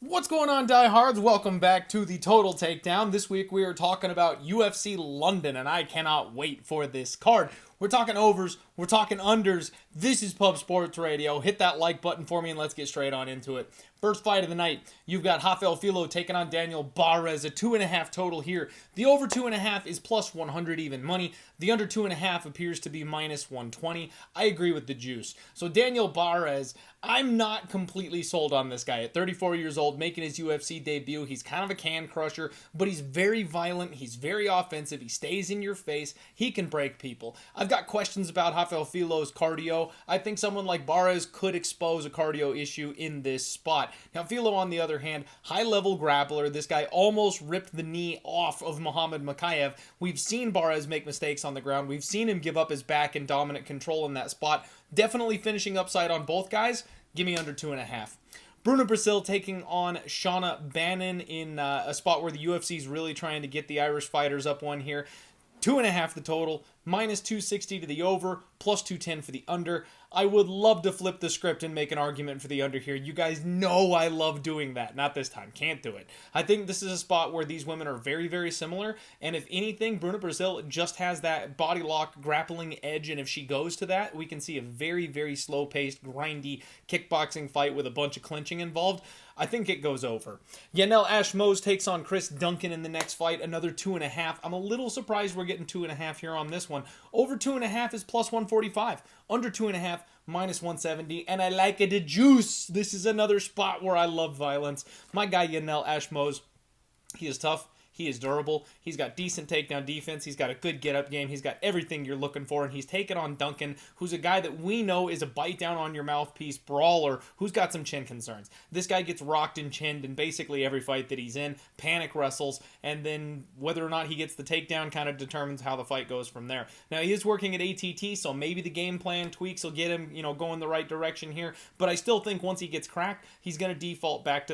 What's going on, diehards? Welcome back to the Total Takedown. This week we are talking about UFC London, and I cannot wait for this card. We're talking overs, we're talking unders. This is Pub Sports Radio. Hit that like button for me and let's get straight on into it. First fight of the night, you've got Rafael Filo taking on Daniel Barres, a 2.5 total here. The over 2.5 is plus 100 even money. The under 2.5 appears to be minus 120. I agree with the juice. So Daniel Barres, I'm not completely sold on this guy. At 34 years old, making his UFC debut, he's kind of a can crusher, but he's very violent, he's very offensive, he stays in your face, he can break people. I've got questions about Rafael Filo's cardio. I think someone like Barres could expose a cardio issue in this spot. Now, Filo, on the other hand, high-level grappler. This guy almost ripped the knee off of Muhammad Makayev. We've seen Barres make mistakes on the ground. We've seen him give up his back and dominant control in that spot. Definitely finishing upside on both guys. Give me under 2.5. Bruno Brazil taking on Shauna Bannon in a spot where the UFC is really trying to get the Irish fighters up one here. 2.5 the total, minus 260 to the over, plus 210 for the under. I would love to flip the script and make an argument for the under here. You guys know I love doing that. Not this time. Can't do it. I think this is a spot where these women are very, very similar. And if anything, Bruna Brazil just has that body lock grappling edge. And if she goes to that, we can see a very, very slow-paced, grindy kickboxing fight with a bunch of clinching involved. I think it goes over. Yanel Ashmose takes on Chris Duncan in the next fight. Another 2.5. I'm a little surprised we're getting 2.5 here on this one. Over 2.5 is plus 145. Under 2.5, minus 170. And I like it a juice. This is another spot where I love violence. My guy Yanel Ashmose, he is tough. He is durable. He's got decent takedown defense. He's got a good get-up game. He's got everything you're looking for. And he's taken on Duncan, who's a guy that we know is a bite-down-on-your-mouthpiece brawler who's got some chin concerns. This guy gets rocked and chinned in basically every fight that he's in, panic wrestles, and then whether or not he gets the takedown kind of determines how the fight goes from there. Now, he is working at ATT, so maybe the game plan tweaks will get him, going the right direction here. But I still think once he gets cracked, he's going to default back to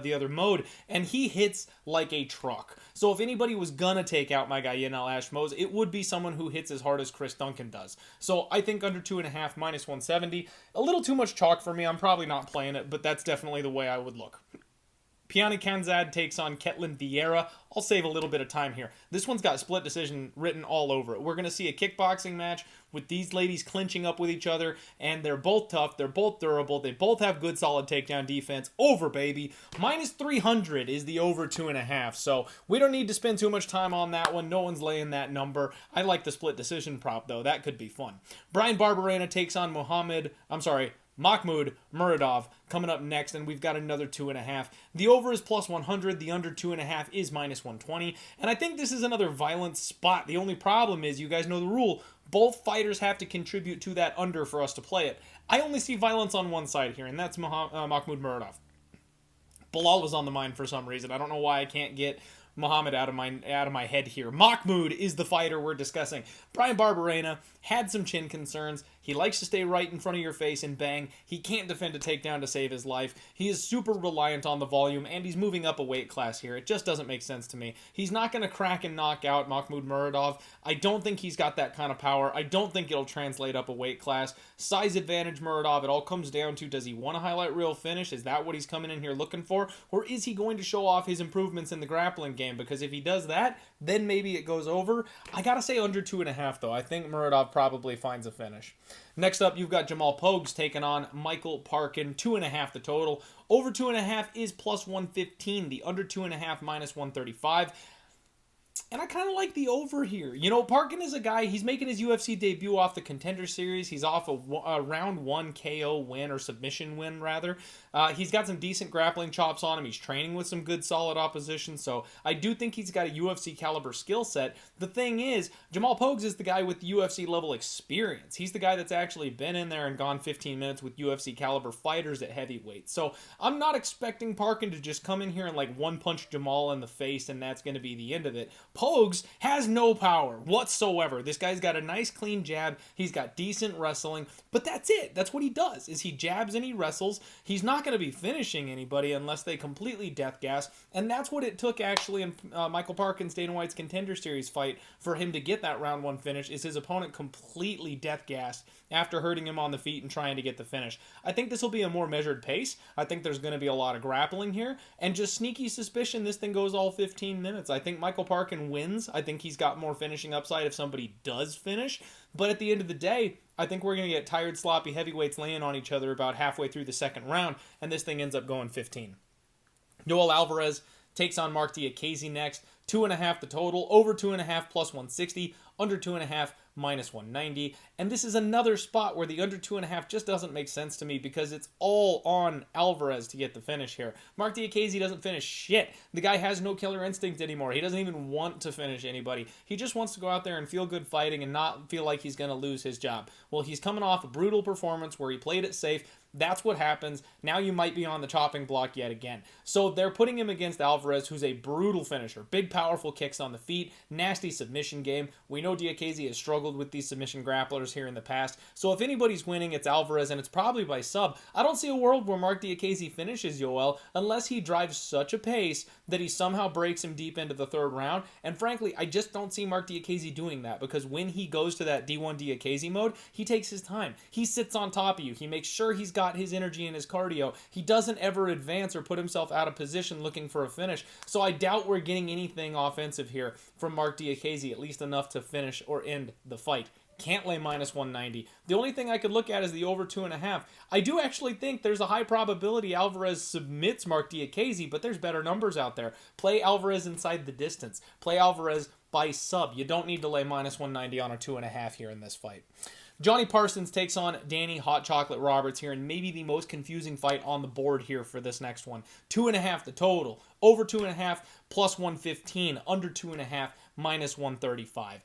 the other mode. And he hits like a truck. So if anybody was gonna take out my guy Yanel Ashmose, it would be someone who hits as hard as Chris Duncan does. So I think under 2.5, minus 170. A little too much chalk for me. I'm probably not playing it, but that's definitely the way I would look. Piani Kanzad takes on Ketlin Vieira. I'll save a little bit of time here. This one's got split decision written all over it. We're going to see a kickboxing match with these ladies clinching up with each other, and they're both tough, they're both durable, they both have good solid takedown defense. Over, baby. Minus 300 is the over 2.5, so we don't need to spend too much time on that one. No one's laying that number. I like the split decision prop, though. That could be fun. Brian Barberena takes on Mahmoud Muradov coming up next, and we've got another 2.5. The over is plus 100, the under 2.5 is minus 120, and I think this is another violent spot. The only problem is, you guys know the rule, both fighters have to contribute to that under for us to play it. I only see violence on one side here, and that's Mahmoud Muradov. Bilal was on the mind for some reason. I don't know why I can't get Muhammad out of my head here. Mahmoud is the fighter we're discussing. Brian Barberena had some chin concerns. He likes to stay right in front of your face and bang. He can't defend a takedown to save his life. He is super reliant on the volume, and he's moving up a weight class here. It just doesn't make sense to me. He's not going to crack and knock out Mahmoud Muradov. I don't think he's got that kind of power. I don't think it'll translate up a weight class. Size advantage Muradov. It all comes down to, does he want a highlight reel finish? Is that what he's coming in here looking for? Or is he going to show off his improvements in the grappling game? Because if he does that, then maybe it goes over. I gotta say under 2.5 though. I think Muradov probably finds a finish. Next up, you've got Jamal Pogues taking on Michael Parkin. 2.5 the total. Over 2.5 is plus 115. The under 2.5 minus 135. And I kind of like the over here. Parkin is a guy, he's making his UFC debut off the Contender Series. He's off a round 1 KO win, or submission win, rather. He's got some decent grappling chops on him. He's training with some good, solid opposition. So I do think he's got a UFC caliber skill set. The thing is, Jamal Pogues is the guy with UFC level experience. He's the guy that's actually been in there and gone 15 minutes with UFC caliber fighters at heavyweight. So I'm not expecting Parkin to just come in here and one punch Jamal in the face and that's going to be the end of it. Pogues has no power whatsoever. This guy's got a nice clean jab. He's got decent wrestling, but that's it. That's what he does, is he jabs and he wrestles. He's not going to be finishing anybody unless they completely death gas, and that's what it took actually in Michael Parkin's Dana White's Contender Series fight for him to get that round 1 finish, is his opponent completely death gassed after hurting him on the feet and trying to get the finish. I think this will be a more measured pace. I think there's going to be a lot of grappling here, and just sneaky suspicion this thing goes all 15 minutes. I think Michael Parkin wins. I think he's got more finishing upside if somebody does finish, but at the end of the day, I think we're going to get tired, sloppy heavyweights laying on each other about halfway through the second round, and this thing ends up going 15. Yoel Alvarez takes on Mark Diakiese next. 2.5 the total, over 2.5 plus 160, under 2.5 minus 190. And this is another spot where the under 2.5 just doesn't make sense to me because it's all on Alvarez to get the finish here. Mark Diakiese doesn't finish shit. The guy has no killer instinct anymore. He doesn't even want to finish anybody. He just wants to go out there and feel good fighting and not feel like he's going to lose his job. Well, he's coming off a brutal performance where he played it safe. That's what happens. Now you might be on the chopping block yet again. So they're putting him against Alvarez, who's a brutal finisher. Big, powerful kicks on the feet, nasty submission game. We know Diakiese has struggled with these submission grapplers here in the past. So if anybody's winning, it's Alvarez, and it's probably by sub. I don't see a world where Mark Diakiese finishes Yoel unless he drives such a pace that he somehow breaks him deep into the third round. And frankly, I just don't see Mark Diakiese doing that, because when he goes to that D1 Diakiese mode, he takes his time. He sits on top of you. He makes sure he's got his energy and his cardio. He doesn't ever advance or put himself out of position looking for a finish. So I doubt we're getting anything offensive here from Mark Diakiese, at least enough to finish or end the fight. Can't lay minus 190. The only thing I could look at is the over 2.5. I do actually think there's a high probability Alvarez submits Mark Diakiese, but there's better numbers out there. Play Alvarez inside the distance. Play Alvarez by sub. You don't need to lay minus 190 on a 2.5 here in this fight. Johnny Parsons takes on Danny Hot Chocolate Roberts here, and maybe the most confusing fight on the board here for this next one. 2.5 the total, over 2.5 plus 115, under 2.5 minus 135.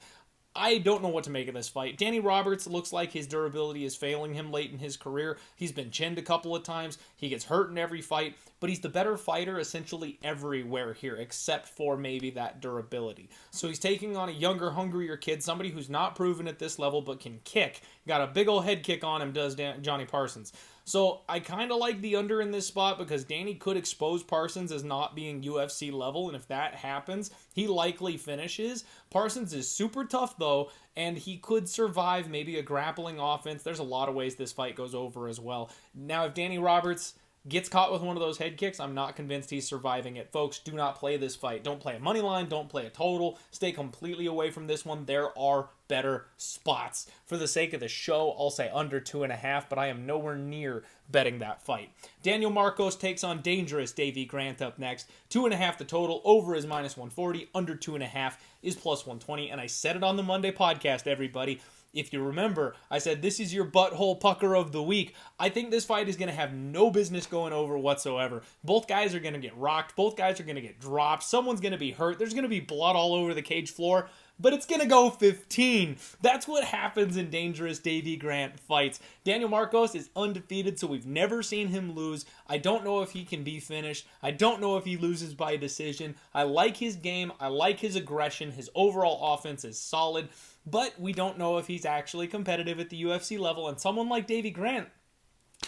I don't know what to make of this fight. Danny Roberts looks like his durability is failing him late in his career. He's been chinned a couple of times. He gets hurt in every fight, but he's the better fighter essentially everywhere here, except for maybe that durability. So he's taking on a younger, hungrier kid, somebody who's not proven at this level but can kick. Got a big old head kick on him, does Johnny Parsons. So I kind of like the under in this spot because Danny could expose Parsons as not being UFC level, and if that happens, he likely finishes. Parsons is super tough though, and he could survive maybe a grappling offense. There's a lot of ways this fight goes over as well. Now, if Danny Roberts gets caught with one of those head kicks, I'm not convinced he's surviving it. Folks, do not play this fight. Don't play a money line. Don't play a total. Stay completely away from this one. There are better spots. For the sake of the show, I'll say under 2.5, but I am nowhere near betting that fight. Daniel Marcos takes on dangerous Davey Grant up next. 2.5 the total, over is minus 140, under 2.5 is plus 120, and I said it on the Monday podcast, everybody. If you remember, I said this is your butthole pucker of the week. I think this fight is going to have no business going over whatsoever. Both guys are going to get rocked. Both guys are going to get dropped. Someone's going to be hurt. There's going to be blood all over the cage floor. But it's going to go 15. That's what happens in dangerous Davey Grant fights. Daniel Marcos is undefeated, so we've never seen him lose. I don't know if he can be finished. I don't know if he loses by decision. I like his game. I like his aggression. His overall offense is solid. But we don't know if he's actually competitive at the UFC level. And someone like Davey Grant,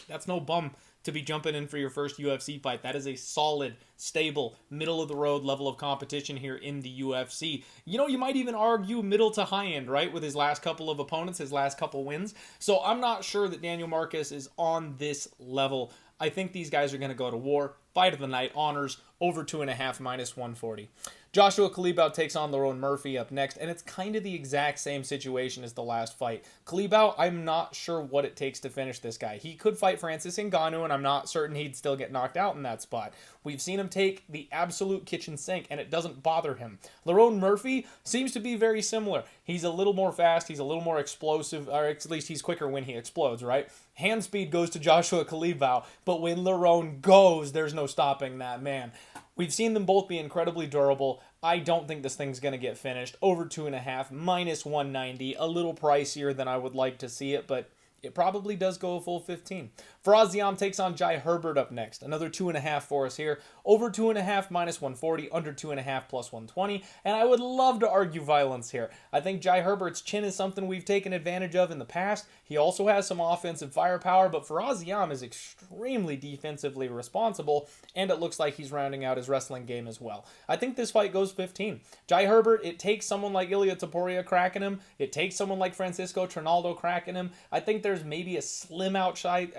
that's no bum to be jumping in for your first UFC fight. That is a solid, stable, middle-of-the-road level of competition here in the UFC. You know, you might even argue middle to high-end, right, with his last couple of opponents, his last couple wins. So I'm not sure that Daniel Marcos is on this level. I think these guys are going to go to war. Fight of the night, honors, over 2.5, minus 140. Joshua Kalibau takes on Lerone Murphy up next, and it's kind of the exact same situation as the last fight. Kalibau, I'm not sure what it takes to finish this guy. He could fight Francis Ngannou, and I'm not certain he'd still get knocked out in that spot. We've seen him take the absolute kitchen sink, and it doesn't bother him. Lerone Murphy seems to be very similar. He's a little more fast, he's a little more explosive, or at least he's quicker when he explodes, right? Hand speed goes to Joshua Kalibau, but when Lerone goes, there's no stopping that man. We've seen them both be incredibly durable. I don't think this thing's going to get finished. Over 2.5, minus 190. A little pricier than I would like to see it, but it probably does go a full 15. Faraziam takes on Jai Herbert up next. Another 2.5 for us here. Over 2.5 minus 140, under 2.5 plus 120. And I would love to argue violence here. I think Jai Herbert's chin is something we've taken advantage of in the past. He also has some offensive firepower, but Faraziam is extremely defensively responsible, and it looks like he's rounding out his wrestling game as well. I think this fight goes 15. Jai Herbert, it takes someone like Ilia Topuria cracking him. It takes someone like Francisco Trinaldo cracking him. I think there's maybe a slim outside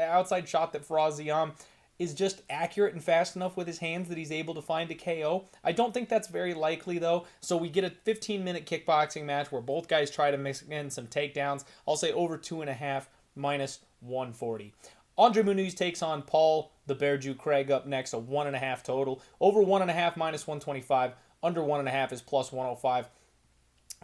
shot that Faraziam is just accurate and fast enough with his hands that he's able to find a KO. I don't think that's very likely though, so we get a 15-minute kickboxing match where both guys try to mix in some takedowns. I'll say over 2.5 minus 140. Andre Muniz takes on Paul the Bear Jew Craig up next, a 1.5 total. Over 1.5 minus 125, under 1.5 is plus 105.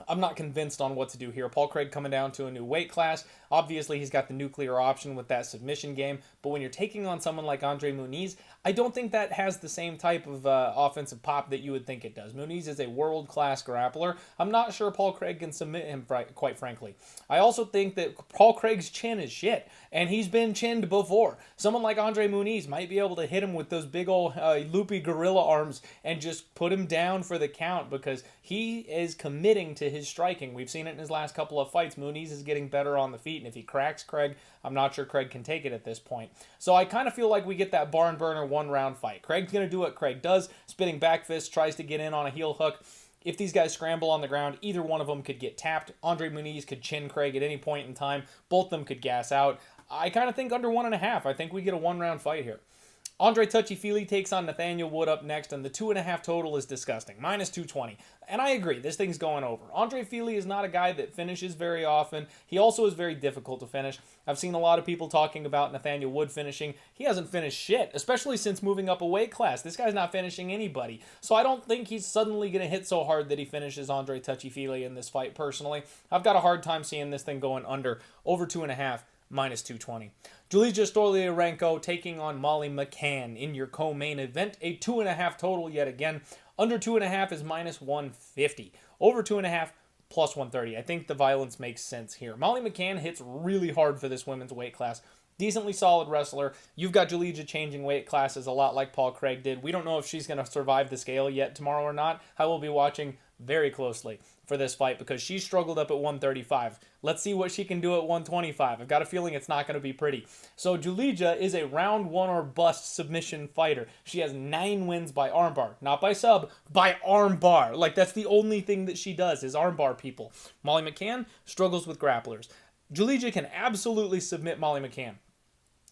I'm not convinced on what to do here. Paul Craig coming down to a new weight class. Obviously, he's got the nuclear option with that submission game. But when you're taking on someone like Andre Muniz, I don't think that has the same type of offensive pop that you would think it does. Muniz is a world-class grappler. I'm not sure Paul Craig can submit him, quite frankly. I also think that Paul Craig's chin is shit, and he's been chinned before. Someone like Andre Muniz might be able to hit him with those big old loopy gorilla arms and just put him down for the count because he is committing to his striking. We've seen it in his last couple of fights. Muniz is getting better on the feet, and if he cracks Craig, I'm not sure Craig can take it at this point. So I kind of feel like we get that barn burner one-round fight. Craig's going to do what Craig does, spinning back fist, tries to get in on a heel hook. If these guys scramble on the ground, either one of them could get tapped. Andre Muniz could chin Craig at any point in time. Both of them could gas out. I kind of think under 1.5. I think we get a one-round fight here. Andre Touchy-Feely takes on Nathaniel Wood up next, and the 2.5 total is disgusting. Minus 220. And I agree, this thing's going over. Andre Feely is not a guy that finishes very often. He also is very difficult to finish. I've seen a lot of people talking about Nathaniel Wood finishing. He hasn't finished shit, especially since moving up a weight class. This guy's not finishing anybody. So I don't think he's suddenly going to hit so hard that he finishes Andre Touchy-Feely in this fight, personally. I've got a hard time seeing this thing going under. Over 2.5. Minus 220. Julija Stoliarenko taking on Molly McCann in your co-main event. A 2.5 total yet again. Under 2.5 is minus 150. Over 2.5 plus 130. I think the violence makes sense here. Molly McCann hits really hard for this women's weight class. Decently solid wrestler. You've got Julija changing weight classes a lot like Paul Craig did. We don't know if she's going to survive the scale yet tomorrow or not. I will be watching very closely for this fight because she struggled up at 135. Let's see what she can do at 125. I've got a feeling it's not going to be pretty. So Julija is a round one or bust submission fighter. She has 9 wins by armbar. Not by sub, by armbar. Like, that's the only thing that she does is armbar people. Molly McCann struggles with grapplers. Julija can absolutely submit Molly McCann.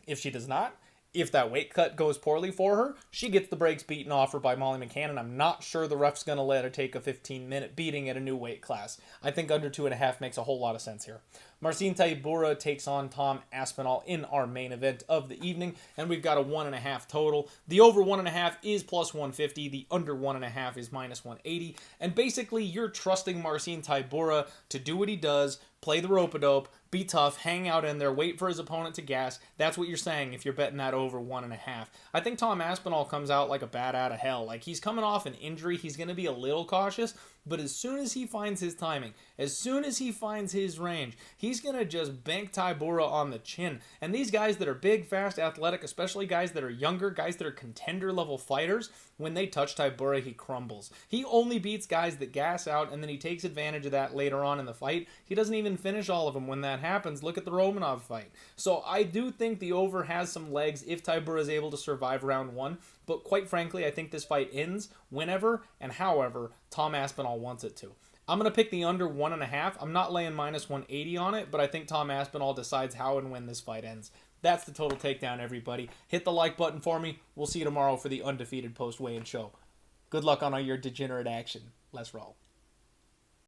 If she does not, if that weight cut goes poorly for her, she gets the brakes beaten off her by Molly McCann, and I'm not sure the ref's going to let her take a 15-minute beating at a new weight class. I think under 2.5 makes a whole lot of sense here. Marcin Tybura takes on Tom Aspinall in our main event of the evening, and we've got a 1.5 total. The over 1.5 is plus 150. The under 1.5 is minus 180. And basically, you're trusting Marcin Tybura to do what he does, play the rope-a-dope, be tough, hang out in there, wait for his opponent to gas. That's what you're saying if you're betting that over 1.5. I think Tom Aspinall comes out like a bat out of hell. Like, he's coming off an injury. He's going to be a little cautious, but as soon as he finds his timing, as soon as he finds his range, he's going to just bank Tybura on the chin. And these guys that are big, fast, athletic, especially guys that are younger, guys that are contender-level fighters, when they touch Tybura, he crumbles. He only beats guys that gas out, and then he takes advantage of that later on in the fight. He doesn't even finish all of them when that happens. Look at the Romanov fight. So I do think the over has some legs if Tybura is able to survive round one. But quite frankly, I think this fight ends whenever and however Tom Aspinall wants it to. I'm going to pick the under 1.5. I'm not laying minus 180 on it, but I think Tom Aspinall decides how and when this fight ends. That's the Total Takedown, everybody. Hit the like button for me. We'll see you tomorrow for the undefeated post-weigh-in show. Good luck on all your degenerate action. Let's roll.